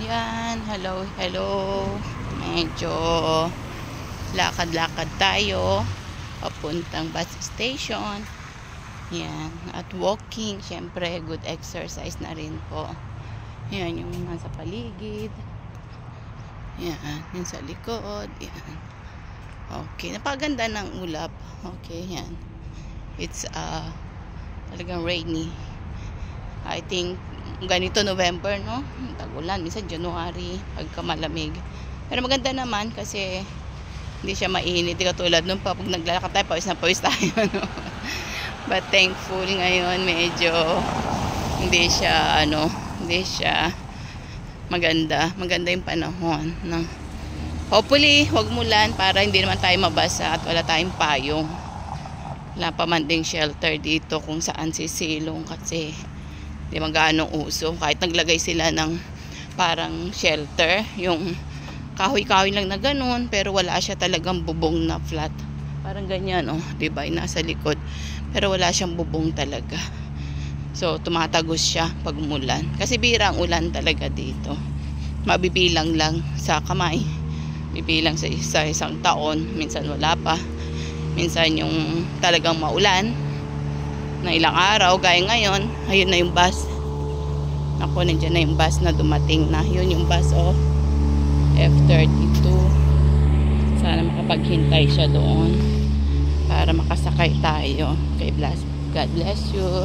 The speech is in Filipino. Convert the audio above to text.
Yan, hello, hello. Medyo lakad-lakad tayo papuntang bus station. Yan, at walking, syempre good exercise na rin po. Yan, yung nasa paligid. Yan, yung sa likod. Yan. Okay, napaganda ng ulap. Okay, yan. It's talagang rainy. I think ganito November, no? Tag-ulan, minsan January, pagka malamig. Pero maganda naman kasi hindi siya mainit. Di katulad nung pag naglalakad tayo, pawis na pawis tayo, no? But thankful ngayon, medyo hindi siya maganda. Maganda yung panahon, no? Hopefully, wag mulan para hindi naman tayo mabasa at wala tayong payong. Wala pa man ding shelter dito kung saan sisilong kasi di magano uso. Kahit naglagay sila ng parang shelter, yung kahoy-kahoy lang na ganun, pero wala siya talagang bubong na flat. Parang ganyan, oh, diba? Nasa likod. Pero wala siyang bubong talaga. So, tumatagos siya pag umulan. Kasi bira ang ulan talaga dito. Mabibilang lang sa kamay. Bibilang sa isang taon. Minsan wala pa. Minsan yung talagang maulan na ilang araw, gaya ngayon, ayun na yung bus. Ako, nandiyan na yung bus na dumating na. Yun yung bus, oh, F32. Sana makapaghintay siya doon para makasakay tayo. Okay, God bless you.